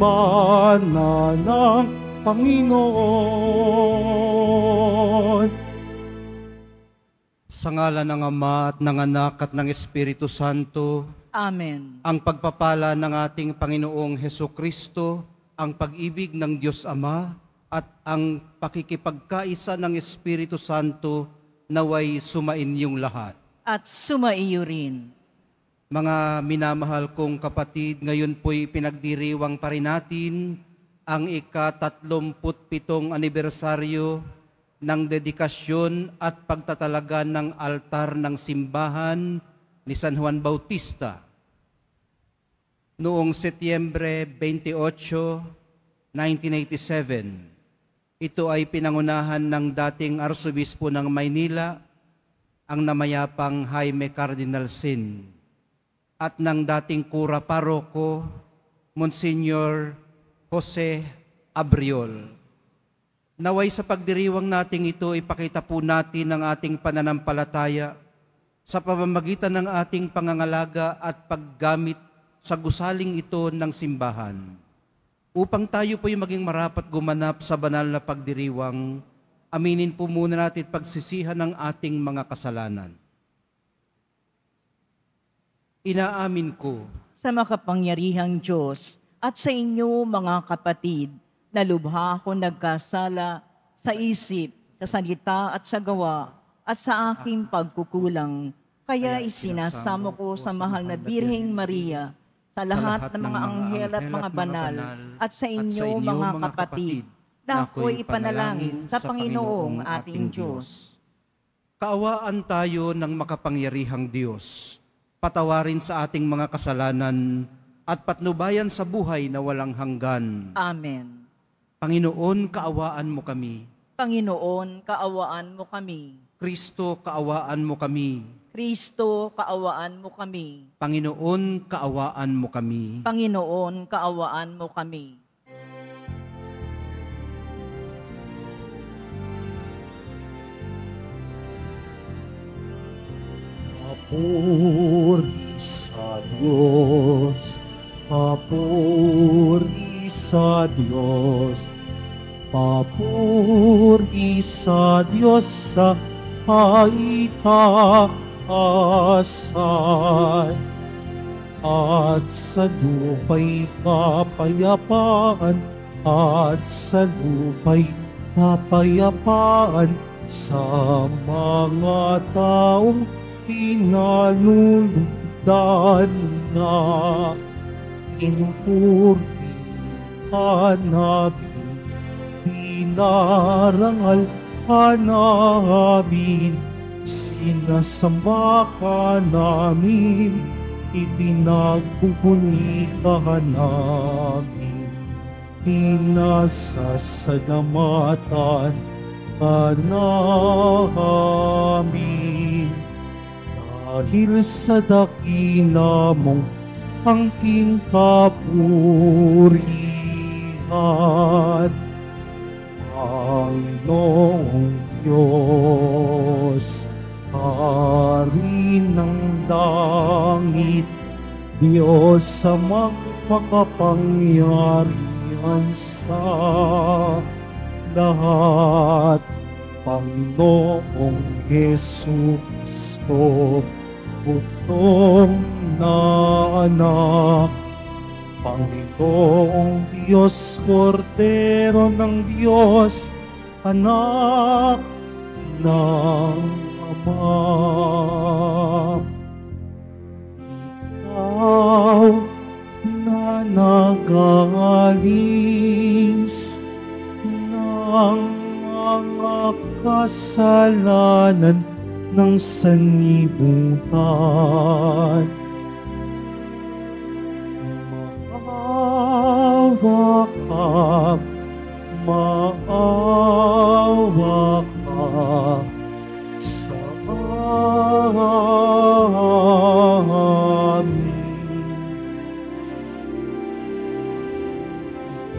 dambana ng Panginoon. Sa ngalan ng Ama at ng Anak at ng Espiritu Santo. Amen. Ang pagpapala ng ating Panginoong Hesukristo, ang pag-ibig ng Diyos Ama, at ang pakikipagkaisa ng Espiritu Santo naway sumainyong lahat. At sumaiyo rin. Mga minamahal kong kapatid, ngayon po'y pinagdiriwang pa rin natin ang ika-37 anibersaryo ng dedikasyon at pagtatalaga ng altar ng simbahan ni San Juan Bautista. Noong Setyembre 28, 1987, ito ay pinangunahan ng dating Arsobispo ng Maynila, ang namayapang Jaime Cardinal Sin, at ng dating Kura Paroko, Monsignor Jose Abriol. Naway sa pagdiriwang nating ito, ipakita po natin ang ating pananampalataya sa pamamagitan ng ating pangangalaga at paggamit sa gusaling ito ng simbahan. Upang tayo po'y maging marapat gumanap sa banal na pagdiriwang, aminin po muna natin pagsisihan ng ating mga kasalanan. Inaamin ko Sa makapangyarihang Diyos at sa inyo mga kapatid, na lubha ako nagkasala sa isip, sa salita at sa gawa, at sa aking pagkukulang. Kaya isinasamo ko sa mahal na Birheng Maria, sa lahat ng mga anghel at mga banal, at sa inyo mga kapatid, na ako'y ipanalangin sa Panginoong ating Diyos. kaawaan tayo ng makapangyarihang Diyos. Patawarin sa ating mga kasalanan at patnubayan sa buhay na walang hanggan. Amen. Panginoon, kaawaan mo kami. Panginoon, kaawaan mo kami. Kristo, kaawaan mo kami. Kristo, kaawaan mo kami. Panginoon, kaawaan mo kami. Panginoon, kaawaan mo kami. Papuri sa Diyos, papuri sa Diyos, papuri sa Diyos sa kaitaasan, at sa lupa'y kapayapaan, at sa lupa'y kapayapaan sa mga taong pinalulugdan na. Pinupuri ka namin, dinarangal ka namin, sinasamba ka namin, ipinagbubuni ka namin, pinasasalamatan ka namin. Dahil sa dakila mong angking kapurihan, Panginoong Diyos, Hari ng langit, Diyos sa makapangyarihan sa lahat, Panginoong Jesucristo, butong na anak, Panginoong Diyos, Kordero ng Diyos, anak ng Ama. Ikaw na nag-aalis ng mga kasalanan ng sanlibutan, maawa ka, maawa ka sa amin.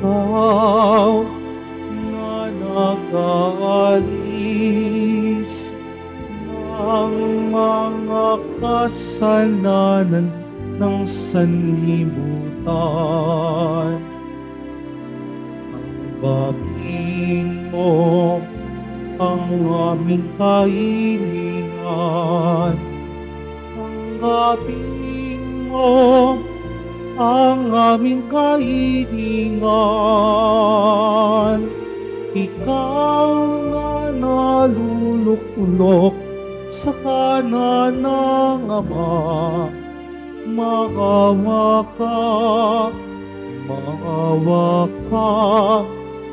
Ikaw na nag-aalis ang mga kasalanan ng sanlibutan, ang aming kahilingan. Tanggapin mo ang aming kahilingan. Ikaw na naluluklok sa kanan ng Ama. Maawa ka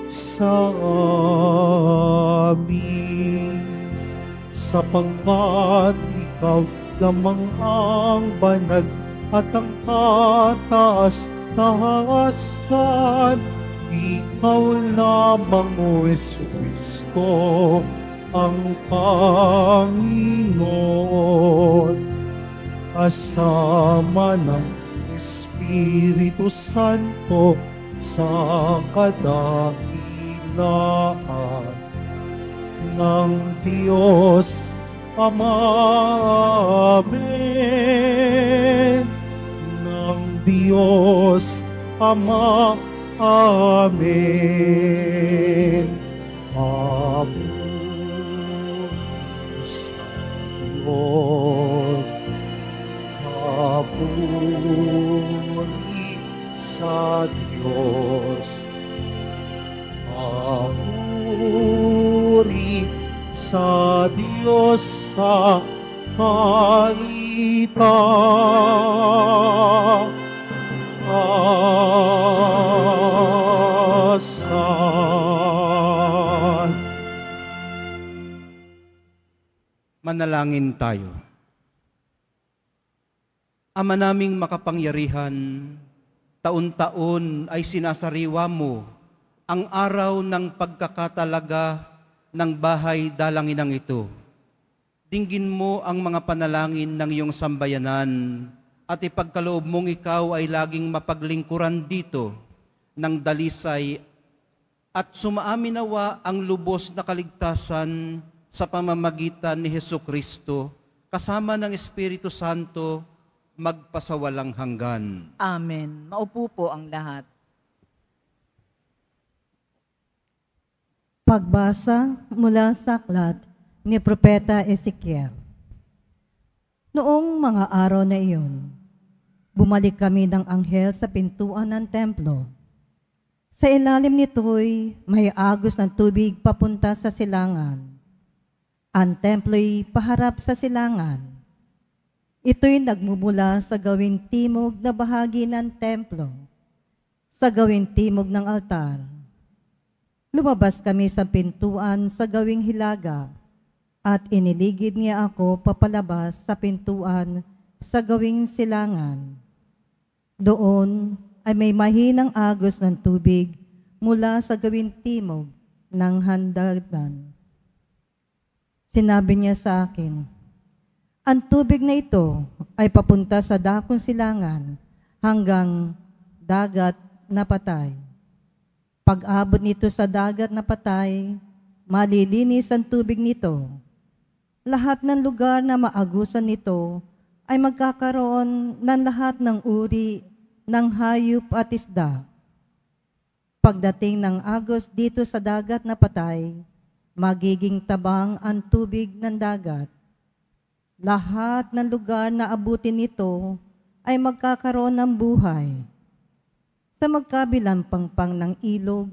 sa amin. Sapagkat ikaw lamang ang banal at ang kataas-taasan. Ikaw lamang, O Jesucristo, ang Panginoon. Kasama ng Espiritu Santo sa kadakilaan ng Diyos Ama. Amen. Ng Diyos Ama. Amen. Amen. Sa Diyos. Papuri sa Diyos. Papuri sa Diyos sa kaitaasan. Manalangin tayo. Ama naming makapangyarihan, taon-taon ay sinasariwa mo ang araw ng pagkakatalaga ng bahay dalanginang ito. Dinggin mo ang mga panalangin ng iyong sambayanan at ipagkaloob mong ikaw ay laging mapaglingkuran dito ng dalisay at sumaaminawa ang lubos na kaligtasan sa pamamagitan ni Hesukristo kasama ng Espiritu Santo magpasawalang hanggan. Amen. Maupo po ang lahat. Pagbasa mula sa aklat ni Propeta Ezekiel. Noong mga araw na iyon, bumalik kami ng anghel sa pintuan ng templo. Sa ilalim nito'y may agos ng tubig papunta sa silangan. Ang templo'y paharap sa silangan. Ito'y nagmumula sa gawing timog na bahagi ng templo, sa gawing timog ng altar. Lumabas kami sa pintuan sa gawing hilaga at iniligid niya ako papalabas sa pintuan sa gawing silangan. Doon ay may mahinang agos ng tubig mula sa gawing timog ng handagdan. Sinabi niya sa akin, ang tubig na ito ay papunta sa dakong silangan hanggang dagat na patay. Pag-abot nito sa dagat na patay, malilinis ang tubig nito. Lahat ng lugar na maagusan nito ay magkakaroon ng lahat ng uri ng hayop at isda. Pagdating ng agos dito sa dagat na patay, magiging tabang ang tubig ng dagat. Lahat ng lugar na abutin nito ay magkakaroon ng buhay. Sa magkabilang pangpang ng ilog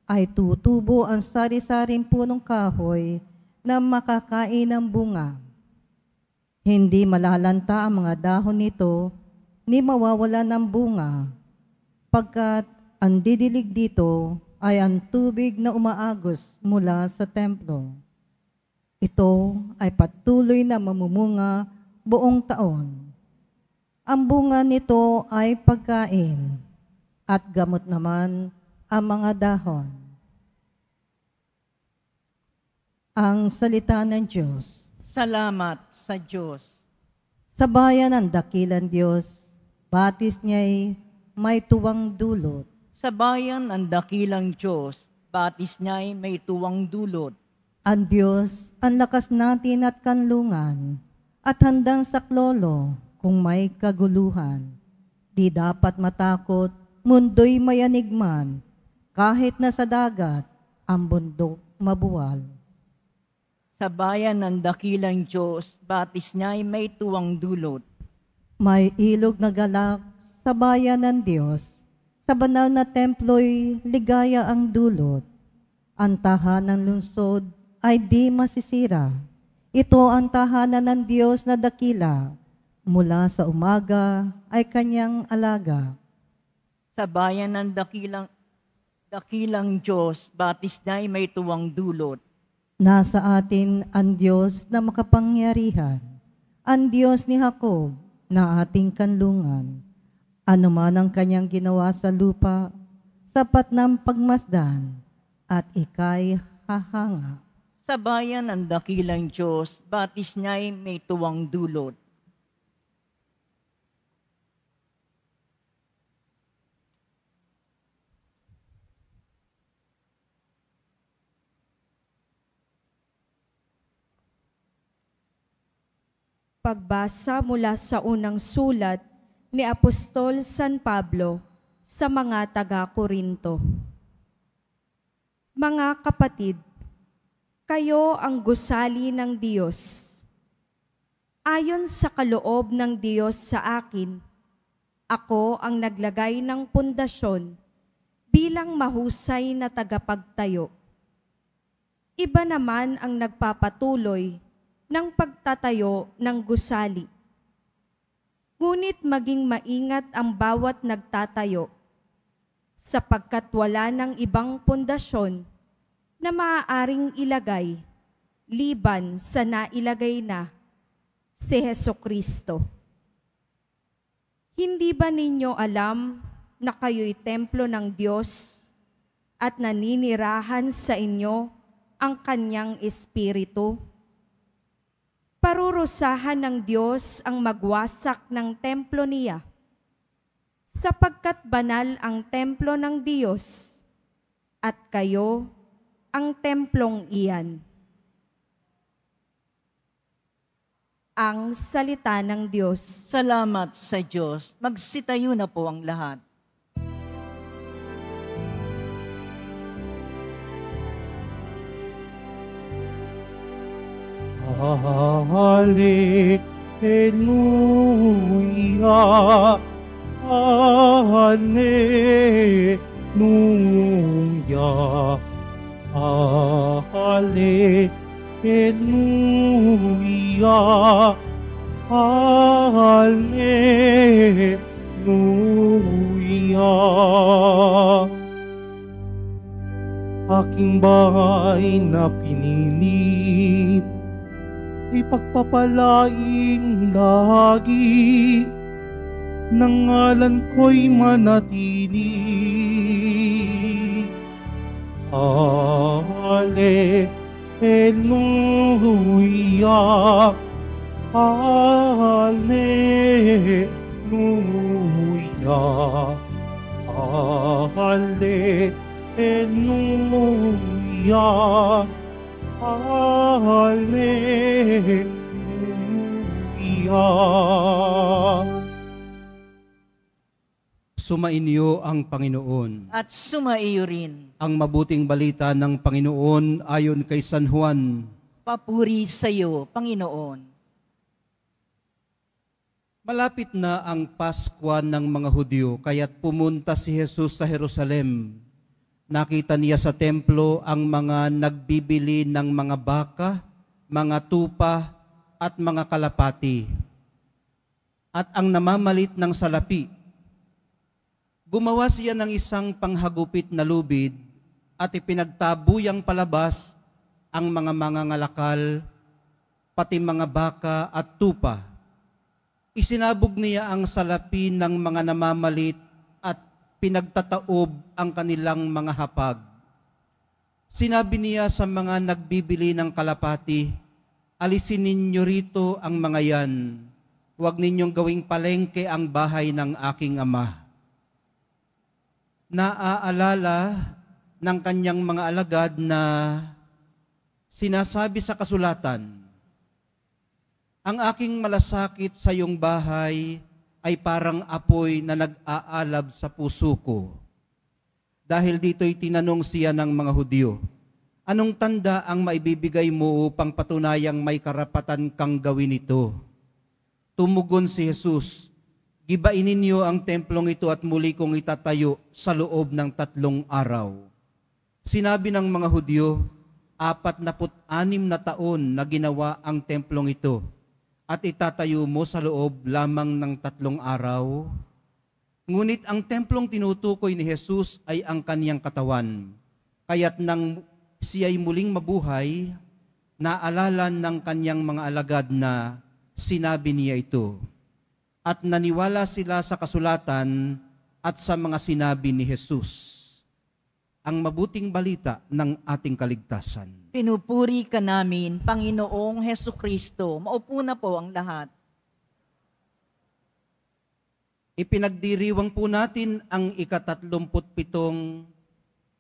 ay tutubo ang sari-saring punong kahoy na makakain ng bunga. Hindi malalanta ang mga dahon nito ni mawawala ng bunga, pagkat ang didilig dito ay ang tubig na umaagos mula sa templo. Ito ay patuloy na mamumunga buong taon. Ang bunga nito ay pagkain at gamot naman ang mga dahon. Ang salita ng Diyos. Salamat sa Diyos. Sa bayan ng dakilang Diyos, batis niya'y may tuwang dulot. Sa bayan ng dakilang Diyos, batis niya'y may tuwang dulot. Ang Diyos, ang lakas natin at kanlungan, at handang saklolo kung may kaguluhan. Di dapat matakot, mundo'y mayanigman, kahit na sa dagat, ang bundok mabuwal. Sa bayan ng dakilang Diyos, batis niya'y may tuwang dulot. May ilog na galak sa bayan ng Diyos. Sa banal na templo'y ligaya ang dulot. Ang tahanan lungsod ay di masisira. Ito ang tahanan ng Diyos na dakila. Mula sa umaga ay kanyang alaga. Sa bayan ng dakilang Diyos, batis niya'y may tuwang dulot. Nasa atin ang Diyos na makapangyarihan, ang Diyos ni Jacob na ating kanlungan. Ano man ang kanyang ginawa sa lupa, sapat ng pagmasdan at ika'y hahanga. Sa bayan ng dakilang Diyos, batis niya'y may tuwang dulot. Pagbasa mula sa unang sulat ni Apostol San Pablo sa mga taga-Korinto. Mga kapatid, kayo ang gusali ng Diyos. Ayon sa kaloob ng Diyos sa akin, ako ang naglagay ng pundasyon bilang mahusay na tagapagtayo. Iba naman ang nagpapatuloy ng pagtatayo ng gusali. Ngunit maging maingat ang bawat nagtatayo, sapagkat wala ng ibang pundasyon na maaaring ilagay, liban sa nailagay na, si Hesukristo. Hindi ba ninyo alam na kayo'y templo ng Diyos at naninirahan sa inyo ang Kanyang Espiritu? Parurusahan ng Diyos ang magwasak ng templo niya, sapagkat banal ang templo ng Diyos, at kayo ang templong iyan. Ang salita ng Diyos. Salamat sa Diyos. Magsitayo na po ang lahat. Hallelujah, Hallelujah, Hallelujah, Hallelujah. Aking bahay na pinili, ipagpapalaing lagi, ng ngalan ko'y manatili. Hallelujah, Hallelujah, Hallelujah, Hallelujah. Sumainyo ang Panginoon. At sumaiyo rin. Ang mabuting balita ng Panginoon ayon kay San Juan. Papuri sa iyo, Panginoon. Malapit na ang Paskwa ng mga Hudyo, kaya't pumunta si Jesus sa Jerusalem. Nakita niya sa templo ang mga nagbibili ng mga baka, mga tupa, at mga kalapati, at ang namamalit ng salapi. Gumawa siya ng isang panghagupit na lubid at ipinagtabuyang palabas ang mga mangangalakal, pati mga baka at tupa. Isinabog niya ang salapi ng mga namamalit at pinagtataob ang kanilang mga hapag. Sinabi niya sa mga nagbibili ng kalapati, alisin ninyo rito ang mga yan. Huwag ninyong gawing palengke ang bahay ng aking ama. Naaalala ng kanyang mga alagad na sinasabi sa kasulatan, ang aking malasakit sa iyong bahay ay parang apoy na nag-aalab sa puso ko. Dahil dito'y tinanong siya ng mga Hudyo, Anong tanda ang maibibigay mo upang patunayang may karapatan kang gawin ito? Tumugon si Jesus, gibain ninyo ang templong ito at muli kong itatayo sa loob ng 3 araw. Sinabi ng mga Hudyo, 46 na taon na ginawa ang templong ito at itatayo mo sa loob lamang ng 3 araw. Ngunit ang templong tinutukoy ni Jesus ay ang kaniyang katawan. Kaya't nang siya'y muling mabuhay, naalala ng kaniyang mga alagad na sinabi niya ito. At naniwala sila sa kasulatan at sa mga sinabi ni Jesus. Ang mabuting balita ng ating kaligtasan. Pinupuri ka namin, Panginoong Hesukristo. Maupo na po ang lahat. Ipinagdiriwang po natin ang ika-37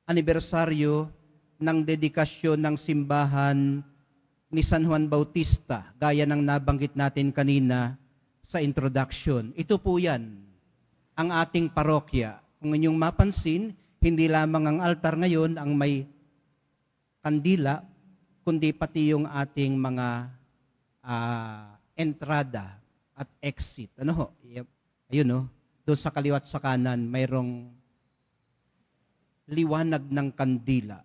anibersaryo ng dedikasyon ng simbahan ni San Juan Bautista, gaya ng nabanggit natin kanina sa introduction. Ito po yan, ang ating parokya. Kung inyong mapansin, hindi lamang ang altar ngayon ang may kandila, kundi pati yung ating mga entrada at exit. Ano ho? Ayun no, doon sa kaliwat sa kanan, mayroong liwanag ng kandila.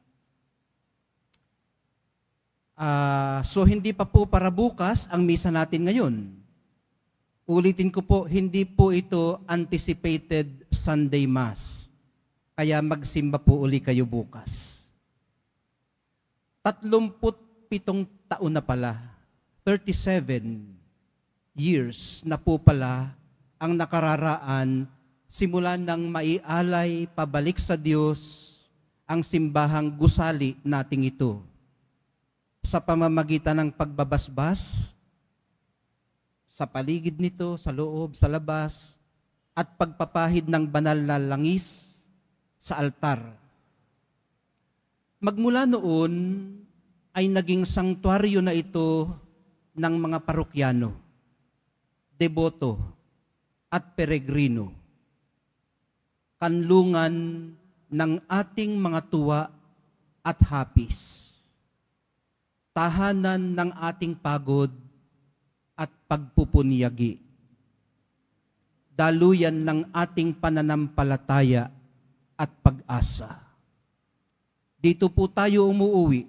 So hindi pa po para bukas ang misa natin ngayon. Ulitin ko po, hindi po ito anticipated Sunday Mass. Kaya magsimba po uli kayo bukas. 37 taon na pala, 37 years na po pala ang nakararaan simula nang maialay pabalik sa Diyos ang simbahang gusali nating ito. Sa pamamagitan ng pagbabasbas, sa paligid nito, sa loob, sa labas, at pagpapahid ng banal na langis sa altar. Magmula noon ay naging sanktuaryo na ito ng mga parokyano, deboto at peregrino. Kanlungan ng ating mga tuwa at hapis. Tahanan ng ating pagod at pagpupunyagi. Daluyan ng ating pananampalataya at pag-asa. Dito po tayo umuuwi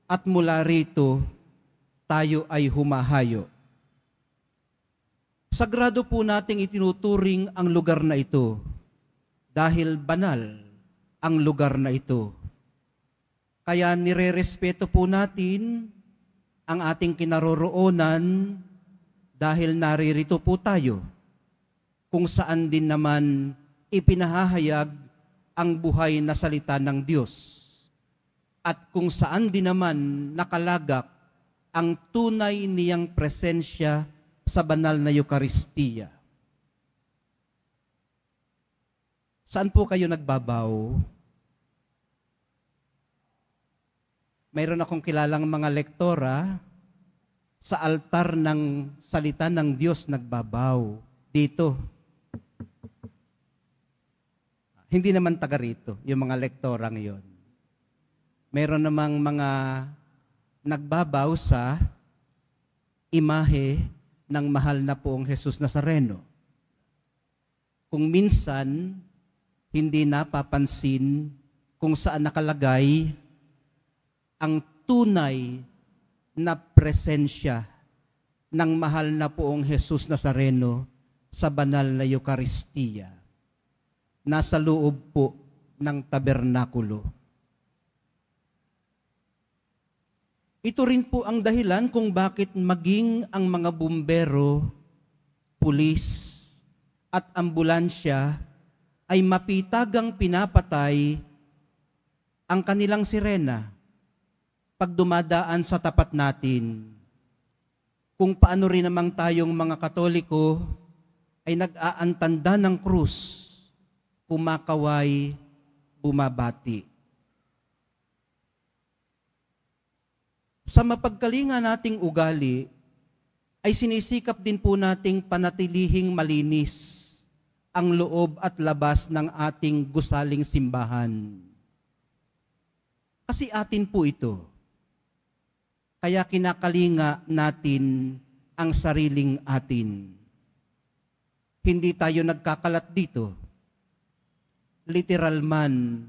at mula rito tayo ay humahayo. Sagrado po nating itinuturing ang lugar na ito dahil banal ang lugar na ito. Kaya nirerespeto po natin ang ating kinaroroonan dahil naririto po tayo kung saan din naman ipinahahayag ang buhay na salita ng Diyos at kung saan din naman nakalagak ang tunay niyang presensya sa banal na Eucharistia. Saan po kayo nagbabaw? Mayroon akong kilalang mga lektora sa altar ng salita ng Diyos nagbabaw. Dito. Hindi naman taga rito, yung mga lektora ngayon. Mayroon namang mga nagbabaw sa imahe ng mahal na poong Jesus Nazareno. Kung minsan, hindi napapansin kung saan nakalagay ang tunay na presensya ng mahal na poong Jesus Nazareno sa banal na Eucharistia. Nasa loob po ng tabernakulo. Ito rin po ang dahilan kung bakit maging ang mga bumbero, pulis, at ambulansya ay mapitagang pinapatay ang kanilang sirena pag dumadaan sa tapat natin. Kung paano rin namang tayong mga Katoliko ay nag-aantanda ng krus, kumakaway, bumabati. Sa mapagkalinga nating ugali, ay sinisikap din po nating panatilihing malinis ang loob at labas ng ating gusaling simbahan. Kasi atin po ito. Kaya kinakalinga natin ang sariling atin. Hindi tayo nagkakalat dito, literal man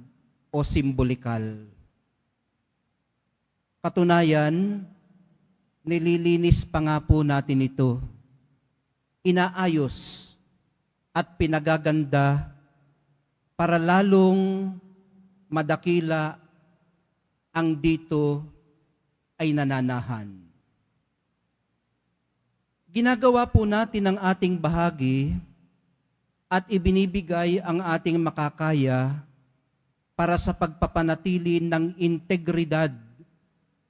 o simbolikal. Katunayan, nililinis pa nga po natin ito, inaayos at pinagaganda para lalong madakila ang dito ay nananahan. Ginagawa po natin ang ating bahagi at ibinibigay ang ating makakaya para sa pagpapanatili ng integridad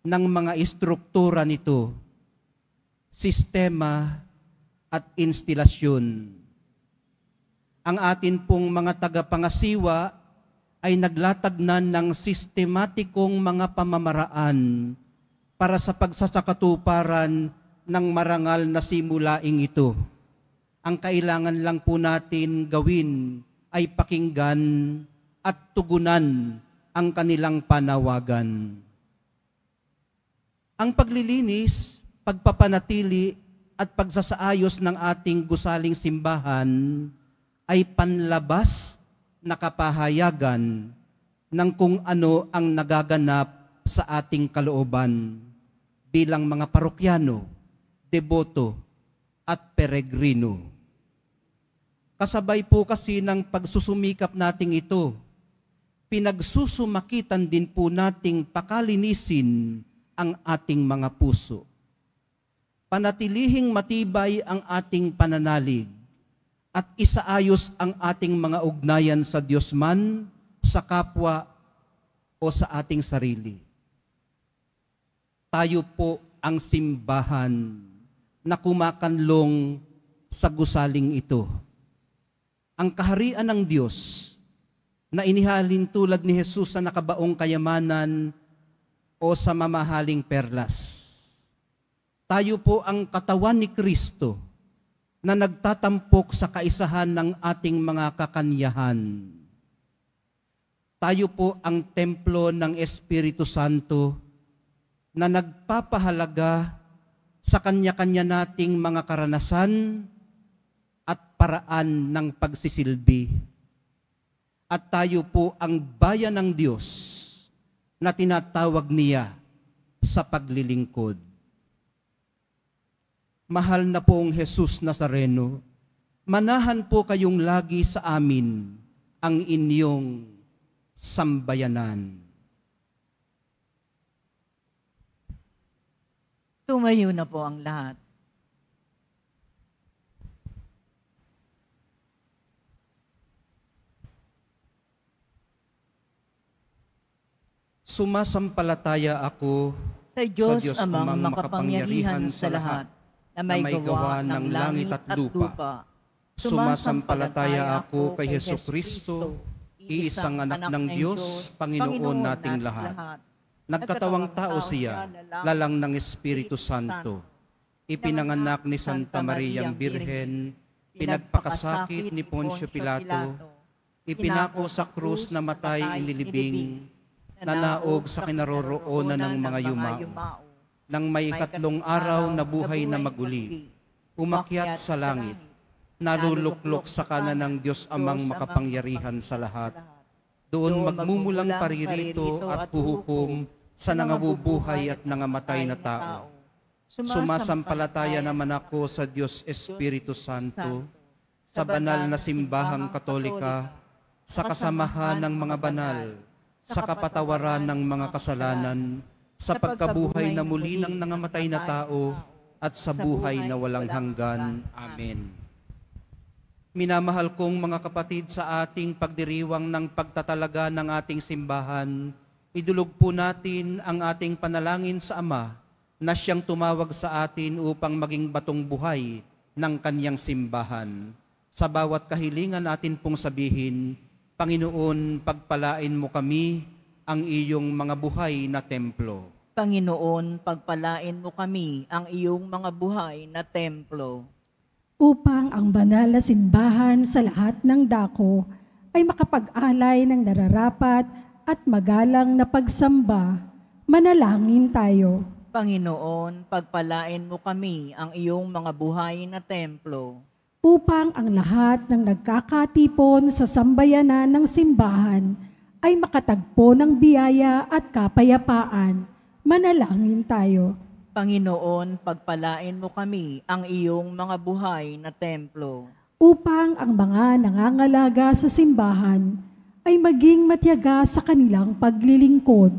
ng mga istruktura nito, sistema at instilasyon. Ang atin pong mga tagapangasiwa ay naglatagnan ng sistematikong mga pamamaraan para sa pagsasakatuparan ng marangal na simulaing ito. Ang kailangan lang po natin gawin ay pakinggan at tugunan ang kanilang panawagan. Ang paglilinis, pagpapanatili at pagsasaayos ng ating gusaling simbahan ay panlabas na kapahayagan ng kung ano ang nagaganap sa ating kalooban bilang mga parokyano, deboto at peregrino. Kasabay po kasi ng pagsusumikap nating ito, pinagsusumakitan din po nating pakalinisin ang ating mga puso. Panatilihing matibay ang ating pananalig at isaayos ang ating mga ugnayan sa Diyos man, sa kapwa o sa ating sarili. Tayo po ang simbahan na kumakanlong sa gusaling ito. Ang kaharian ng Diyos na inihalin tulad ni Jesus sa nakabaong kayamanan o sa mamahaling perlas. Tayo po ang katawan ni Kristo na nagtatampok sa kaisahan ng ating mga kakanyahan. Tayo po ang templo ng Espiritu Santo na nagpapahalaga sa kanya-kanya nating mga karanasan at paraan ng pagsisilbi. At tayo po ang bayan ng Diyos na tinatawag niya sa paglilingkod. Mahal na pong Jesus Nazareno, manahan po kayong lagi sa amin ang inyong sambayanan. Tumayo na po ang lahat. Sumasampalataya ako Sa Diyos, Diyos amang makapangyarihan sa lahat, na may gawa ng langit at lupa. Sumasampalataya ako kay Jesucristo, iisang anak ng Diyos, Panginoon nating lahat. Nagkatawang tao siya, lalang ng Espiritu Santo. Ipinanganak ni Santa Mariang Birhen, pinagpakasakit ni Poncio Pilato, ipinako sa krus na matay inilibing, nanaog sa kinaroroonan ng mga yumao. Nang may ikatlong araw na buhay na maguli, umakyat sa langit, naluluklok sa kanan ng Diyos amang makapangyarihan sa lahat. Doon magmumulang paririto at huhukom sa nangabubuhay at nangamatay na tao. Sumasampalataya naman ako sa Diyos Espiritu Santo, sa banal na simbahang katolika, sa kasamahan ng mga banal, sa kapatawaran ng mga kasalanan, sa pagkabuhay na muli ng nangamatay na tao, at sa buhay na walang hanggan. Amen. Minamahal kong mga kapatid, sa ating pagdiriwang ng pagtatalaga ng ating simbahan, idulog po natin ang ating panalangin sa Ama na siyang tumawag sa atin upang maging batong buhay ng kanyang simbahan. Sa bawat kahilingan natin pong sabihin, Panginoon, pagpalain mo kami ang iyong mga buhay na templo. Panginoon, pagpalain mo kami ang iyong mga buhay na templo. Upang ang banal na simbahan sa lahat ng dako ay makapag-alay ng nararapat at magalang na pagsamba. Manalangin tayo. Panginoon, pagpalain mo kami ang iyong mga buhay na templo. Upang ang lahat ng nagkakatipon sa sambayanan ng simbahan ay makatagpo ng biyaya at kapayapaan. Manalangin tayo. Panginoon, pagpalain mo kami ang iyong mga buhay na templo. Upang ang mga nangangalaga sa simbahan ay maging matyaga sa kanilang paglilingkod.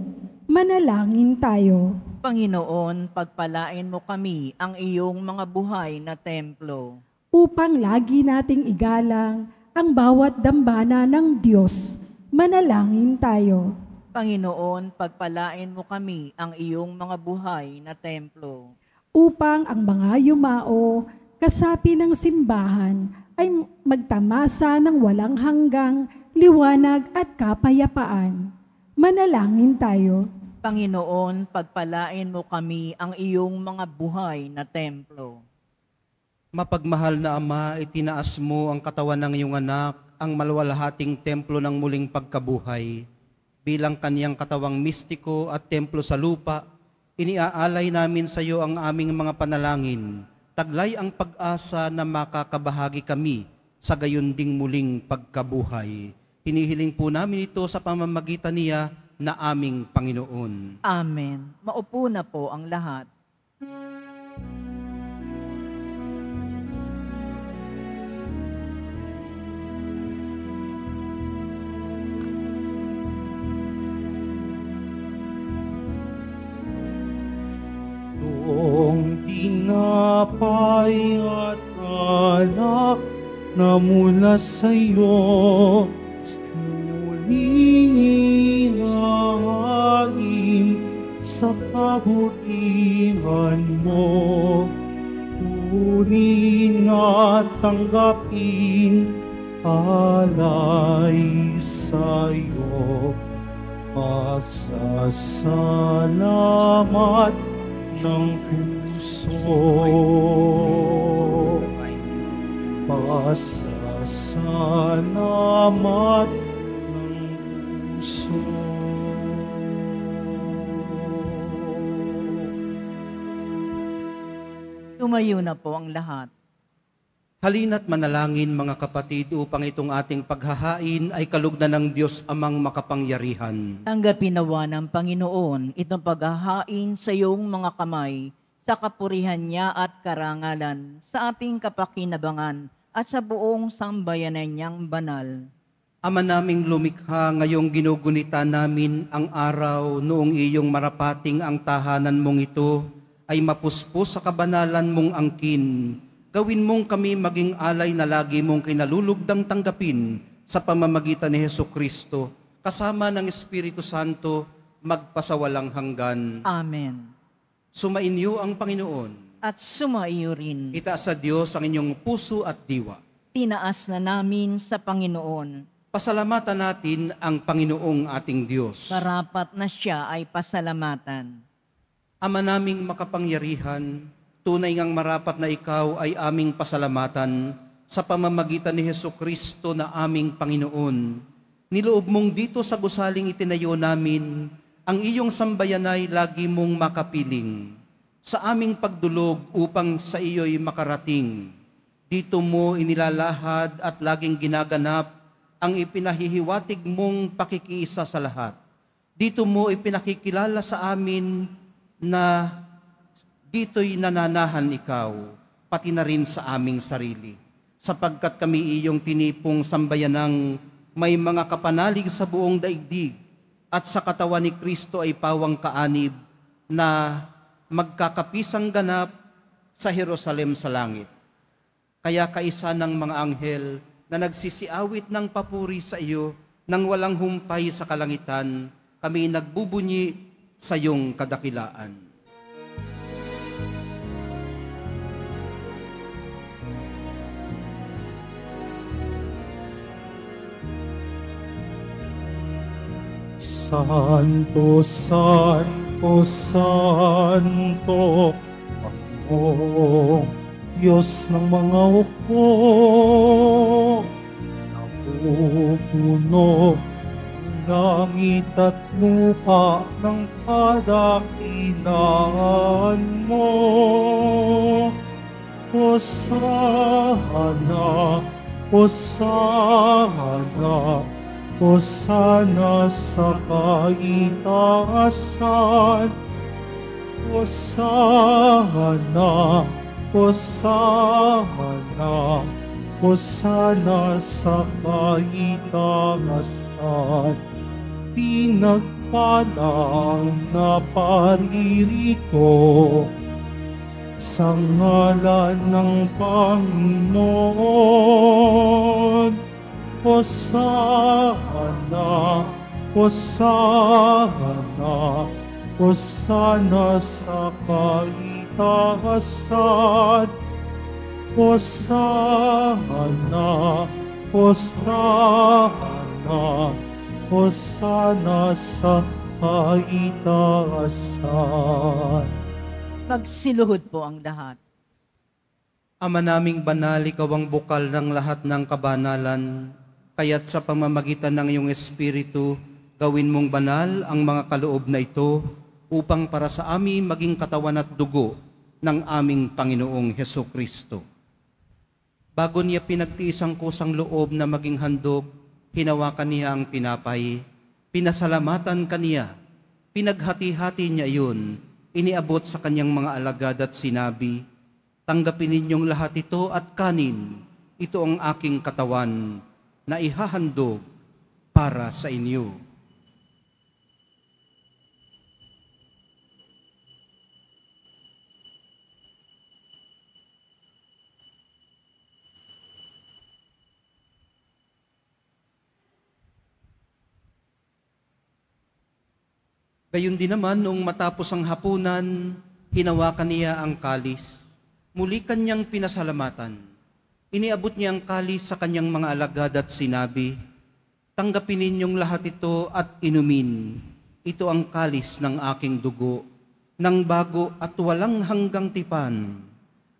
Manalangin tayo. Panginoon, pagpalain mo kami ang iyong mga buhay na templo. Upang lagi nating igalang ang bawat dambana ng Diyos. Manalangin tayo. Panginoon, pagpalain mo kami ang iyong mga buhay na templo. Upang ang mga yumao, kasapi ng simbahan, ay magtamasa ng walang hanggang liwanag at kapayapaan. Manalangin tayo. Panginoon, pagpalain mo kami ang iyong mga buhay na templo. Mapagmahal na Ama, itinaas mo ang katawan ng iyong anak, ang maluwalhating templo ng muling pagkabuhay. Bilang kaniyang katawang mistiko at templo sa lupa, iniaalay namin sa iyo ang aming mga panalangin. Taglay ang pag-asa na makakabahagi kami sa gayon ding muling pagkabuhay. Hinihiling po namin ito sa pamamagitan niya na aming Panginoon. Amen. Maupo na po ang lahat. Itong tinapay at alak na mula sa iyo, muling hahain sa kabutihan mo. Kunin at tanggapin alay sa iyo. Pasasalamat ng puso. Pasasalamat ng puso. Tumayo na po ang lahat. Halina't manalangin mga kapatid upang itong ating paghahain ay kalugdan ng Diyos Amang makapangyarihan. Tanggapin nawa ng Panginoon itong paghahain sa iyong mga kamay sa kapurihan niya at karangalan sa ating kapakinabangan at sa buong sambayanan niyang banal. Ama naming lumikha, ngayong ginugunita namin ang araw noong iyong marapating ang tahanan mong ito ay mapuspos sa kabanalan mong angkin. Gawin mong kami maging alay na lagi mong kinalulugdang tanggapin sa pamamagitan ni Hesukristo, kasama ng Espiritu Santo, magpasawalang hanggan. Amen. Sumainyo ang Panginoon. At sumaiyo rin. Itaas sa Diyos ang inyong puso at diwa. Tinaas na namin sa Panginoon. Pasalamatan natin ang Panginoong ating Diyos. Karapat na siya ay pasalamatan. Ama naming makapangyarihan, tunay ngang marapat na ikaw ay aming pasalamatan sa pamamagitan ni Hesukristo na aming Panginoon. Niloob mong dito sa gusaling itinayo namin, ang iyong sambayanay lagi mong makapiling sa aming pagdulog upang sa iyo'y makarating. Dito mo inilalahad at laging ginaganap ang ipinahihiwatig mong pakikiisa sa lahat. Dito mo ipinakikilala sa amin na dito'y nananahan ikaw, pati na rin sa aming sarili. Sapagkat kami iyong tinipong sambayanang may mga kapanalig sa buong daigdig at sa katawan ni Kristo ay pawang kaanib na magkakapisang ganap sa Jerusalem sa langit. Kaya kaisa ng mga anghel na nagsisiawit ng papuri sa iyo nang walang humpay sa kalangitan, kami nagbubunyi sa iyong kadakilaan. Santo, Santo, Santo, Panginoong Diyos ng mga hukbo, napupuno ang langit at lupa ng kadakilaan mo. Hosana, Hosana, Hosana sa kaitaasan. Hosana, Hosana, Hosana sa kaitaasan. Pinagpalang na paririto sa ngalan ng Panginoon. Hosana, Hosana, Hosana sa kaitaasan. Hosana, Hosana, Hosana sa kaitaasan. Magsiluhod po ang lahat. Ama naming banal, ikaw ang bukal ng lahat ng kabanalan, kaya't sa pamamagitan ng iyong Espiritu, gawin mong banal ang mga kaloob na ito upang para sa amin maging katawan at dugo ng aming Panginoong Hesukristo. Bago niya pinagtiis ang kusang loob na maging handog, hinawakan niya ang tinapay, pinasalamatan kaniya, pinaghati-hati niya iyon, iniabot sa kanyang mga alagad at sinabi, "Tanggapin ninyong lahat ito at kanin, ito ang aking katawan na ihahandog para sa inyo." Gayon din naman, noong matapos ang hapunan, hinawakan niya ang kalis. Muli kanyang pinasalamatan. Iniabot niya ang kalis sa kanyang mga alagad at sinabi, "Tanggapin ninyong lahat ito at inumin. Ito ang kalis ng aking dugo, ng bago at walang hanggang tipan.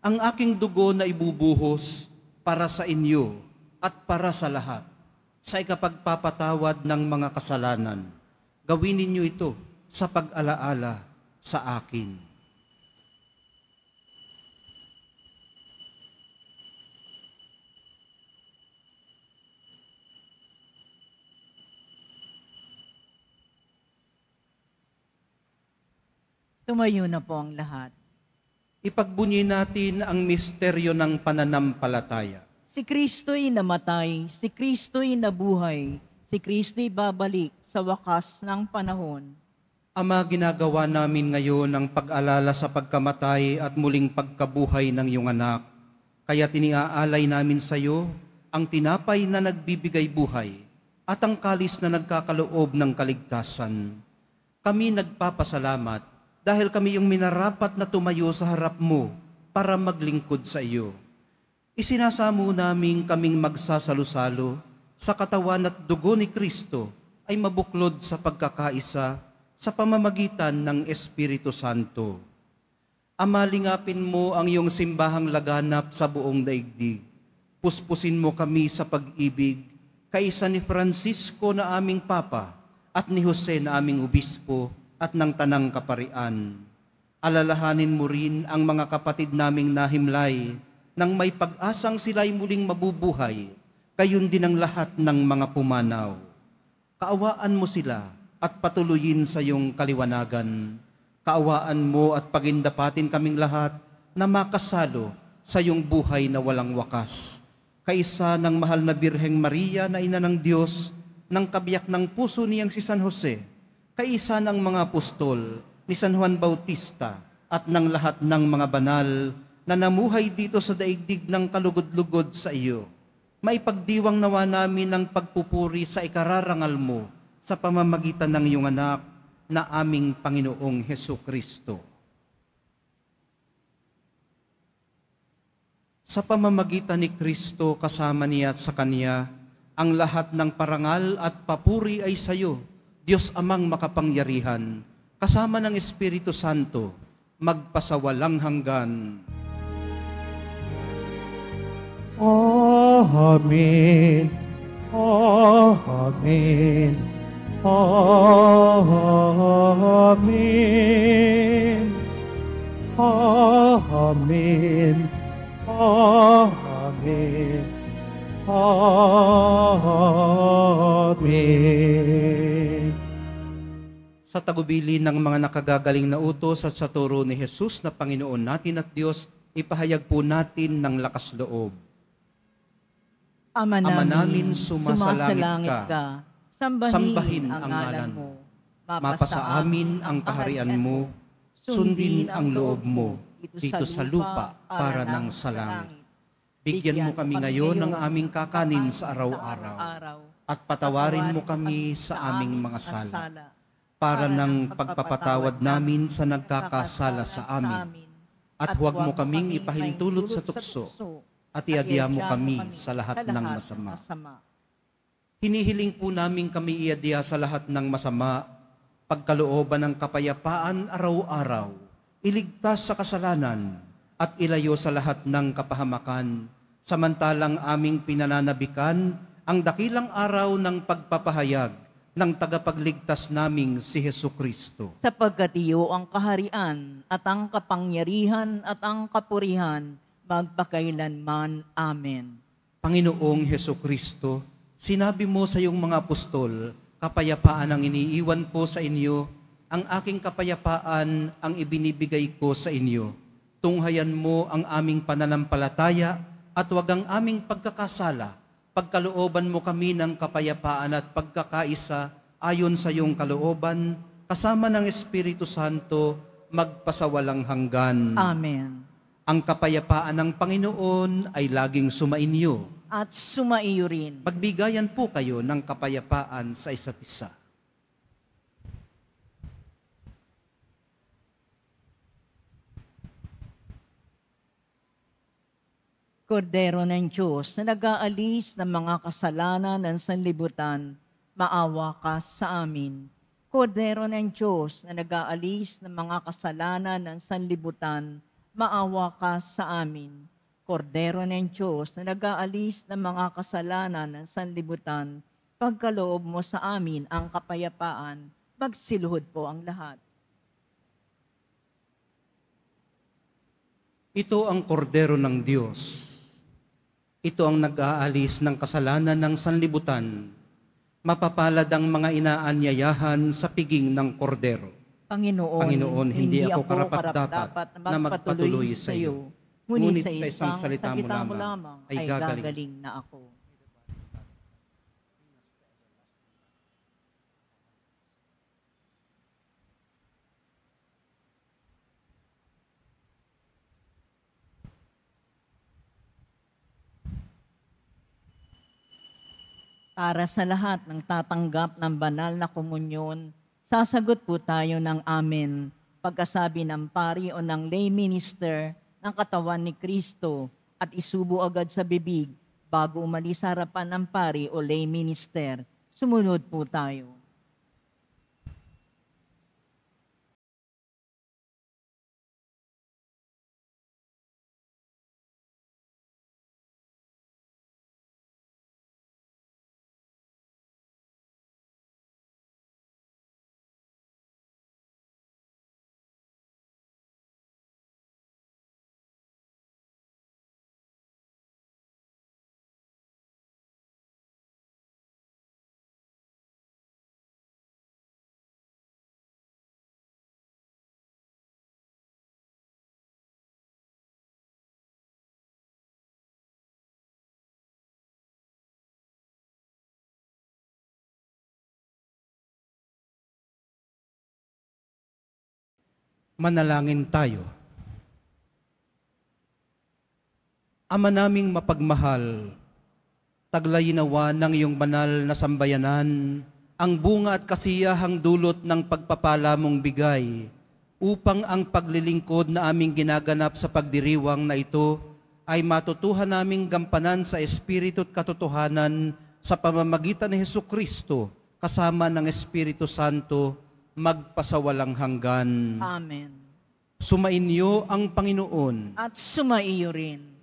Ang aking dugo na ibubuhos para sa inyo at para sa lahat, sa ikapagpapatawad ng mga kasalanan. Gawin ninyo ito sa pag-alaala sa akin." Tumayo na po ang lahat. Ipagbunyi natin ang misteryo ng pananampalataya. Si Kristo'y namatay, si Kristo'y nabuhay, si Kristo'y babalik sa wakas ng panahon. Ama, ginagawa namin ngayon ang pag-alala sa pagkamatay at muling pagkabuhay ng iyong anak. Kaya tiniaalay namin sa iyo ang tinapay na nagbibigay buhay at ang kalis na nagkakaloob ng kaligtasan. Kami nagpapasalamat dahil kami yung minarapat na tumayo sa harap mo para maglingkod sa iyo. Isinasamo namin kaming magsasalo-salo sa katawan at dugo ni Kristo ay mabuklod sa pagkakaisa sa pamamagitan ng Espiritu Santo. Ama, lingapin mo ang iyong simbahang laganap sa buong daigdig. Puspusin mo kami sa pag-ibig, kaisa ni Francisco na aming Papa at ni Jose na aming Obispo at ng Tanang Kaparian. Alalahanin mo rin ang mga kapatid naming nahimlay nang may pag-asang sila'y muling mabubuhay, gayon din ang lahat ng mga pumanaw. Kaawaan mo sila at patuloyin sa iyong kaliwanagan. Kaawaan mo at pagindapatin kaming lahat na makasalo sa iyong buhay na walang wakas. Kaisa ng mahal na Birheng Maria na ina ng Diyos, ng kabiyak ng puso niyang si San Jose, kaisa ng mga apostol ni San Juan Bautista at ng lahat ng mga banal na namuhay dito sa daigdig ng kalugod-lugod sa iyo. Maipagdiwang nawa namin ang pagpupuri sa ikararangal mo sa pamamagitan ng iyong anak na aming Panginoong Hesukristo. Sa pamamagitan ni Kristo kasama niya at sa Kanya, ang lahat ng parangal at papuri ay sa iyo, Diyos Amang makapangyarihan, kasama ng Espiritu Santo, magpasawalang hanggan. Amen. Amen. Amen. Amen. Amen. Amen. Sa tagubilin ng mga nakagagaling na utos at sa turo ni Jesus na Panginoon natin at Diyos, ipahayag po natin ng lakas loob. Ama Ama namin, namin, sumasalangit ka. Sambahin ang ngalan mo. Mapasa amin ang kaharian mo. Sundin ang loob mo dito sa lupa para ng sa langit. Bigyan mo kami ngayon ng aming kakanin sa araw-araw. At patawarin mo kami sa aming mga sala, para ng pagpapatawad namin sa nagkakasala sa amin. At huwag mo kaming ipahintulot sa tukso, at iadya mo kami sa lahat ng masama. Hinihiling po namin kami iadya sa lahat ng masama, pagkalooban ng kapayapaan araw-araw, iligtas sa kasalanan, at ilayo sa lahat ng kapahamakan, samantalang aming pinananabikan ang dakilang araw ng pagpapahayag ng tagapagligtas naming si Hesukristo. Sapagkat iyo ang kaharian at ang kapangyarihan at ang kapurihan magpakailanman. Amen. Panginoong Hesukristo, sinabi mo sa iyong mga apostol, kapayapaan ang iniiwan ko sa inyo, ang aking kapayapaan ang ibinibigay ko sa inyo. Tunghayan mo ang aming pananampalataya at huwag ang aming pagkakasala. Pagkalooban mo kami ng kapayapaan at pagkakaisa ayon sa iyong kalooban, kasama ng Espiritu Santo, magpasawalang hanggan. Amen. Ang kapayapaan ng Panginoon ay laging sumainyo. At sumaiyo rin. Magbigayan po kayo ng kapayapaan sa isa't isa. Kordero ng Diyos na nag-aalis ng mga kasalanan ng sanlibutan, maawa ka sa amin. Kordero ng Diyos na nag-aalis ng mga kasalanan ng sanlibutan, maawa ka sa amin. Kordero ng Diyos na nag-aalis ng mga kasalanan ng sanlibutan, pagkaloob mo sa amin ang kapayapaan, magsiluhod po ang lahat. Ito ang kordero ng Diyos. Ito ang nag-aalis ng kasalanan ng sanlibutan. Mapapalad ang mga inaanyayahan sa piging ng kordero. Panginoon, hindi ako karapat-dapat na magpatuloy sa iyo. Ngunit sa isang salita mo lamang ay gagaling na ako. Para sa lahat ng tatanggap ng banal na komunyon, sasagot po tayo ng amen pagkasabi ng pari o ng lay minister ng katawan ni Kristo at isubo agad sa bibig bago umalis sa harapan ng pari o lay minister. Sumunod po tayo. Manalangin tayo. Ama naming mapagmahal, taglay-nawa ng iyong banal na sambayanan, ang bunga at kasiyahang dulot ng pagpapala mong bigay, upang ang paglilingkod na aming ginaganap sa pagdiriwang na ito ay matutuhan naming gampanan sa Espiritu at katotohanan sa pamamagitan ni Hesukristo, kasama ng Espiritu Santo, magpasawalang hanggan. Amen. Sumainyo ang Panginoon. At sumaiyo rin.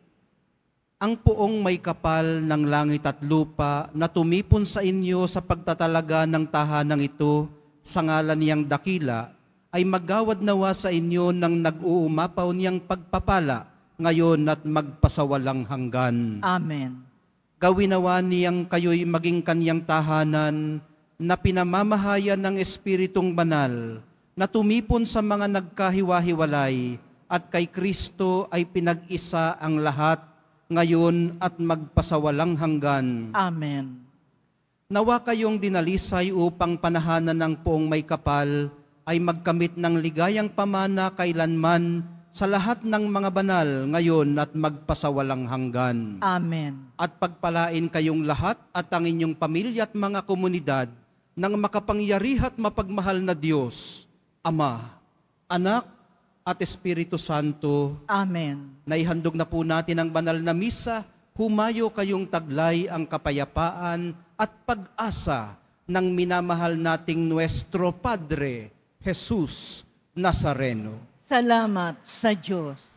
ang poong may kapal ng langit at lupa na tumipon sa inyo sa pagtatalaga ng tahanang ito sa ngalan niyang dakila, ay maggawad nawa sa inyo ng nag-uumapaw niyang pagpapala ngayon at magpasawalang hanggan. Amen. Gawin nawa niyang kayo'y maging kanyang tahanan na pinamamahayan ng Espiritong Banal na tumipon sa mga nagkahiwa-hiwalay at kay Kristo ay pinag-isa ang lahat ngayon at magpasawalang hanggan. Amen. Nawa kayong dinalisay upang panahanan ng poong may kapal ay magkamit ng ligayang pamana kailanman sa lahat ng mga banal ngayon at magpasawalang hanggan. Amen. At pagpalain kayong lahat at ang inyong pamilya at mga komunidad ng makapangyarihan at mapagmahal na Diyos, Ama, Anak, at Espiritu Santo. Amen. Naihandog na po natin ang banal na misa, humayo kayong taglay ang kapayapaan at pag-asa ng minamahal nating Nuestro Padre, Jesus Nazareno. Salamat sa Diyos.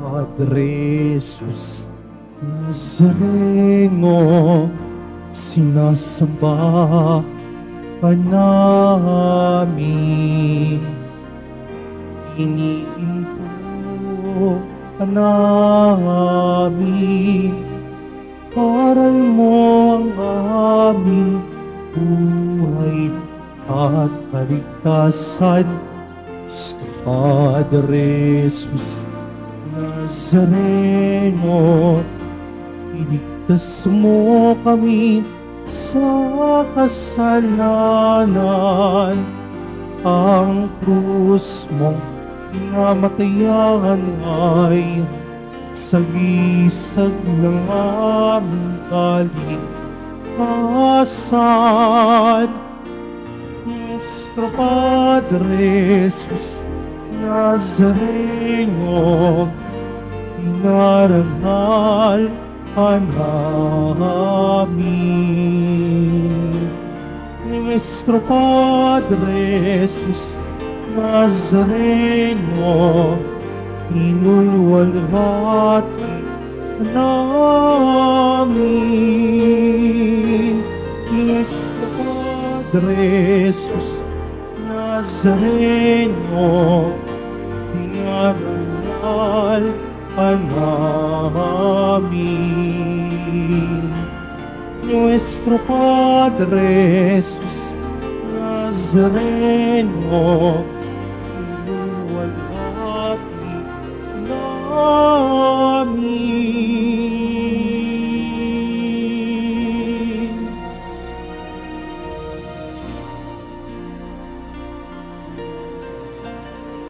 Padre Jesus Nazareno, sinasamba ka namin. Iniinto ka namin, paral mo ang aming buhay at kaligtasan. Padre Jesus Nazareno, iligtas mo kami sa kasalanan. Ang krus mong pinamatayan ay sagisag ng aming kaligtasan. Nuestro Padre Jesus Nazareno, inarangal ka namin. Nuestro Padre Jesus Nazareno, inulwalhati ka namin. Nuestro Padre Jesus Nazareno, inarangal ka namin. Nuestro Padre Jesus Nazareno,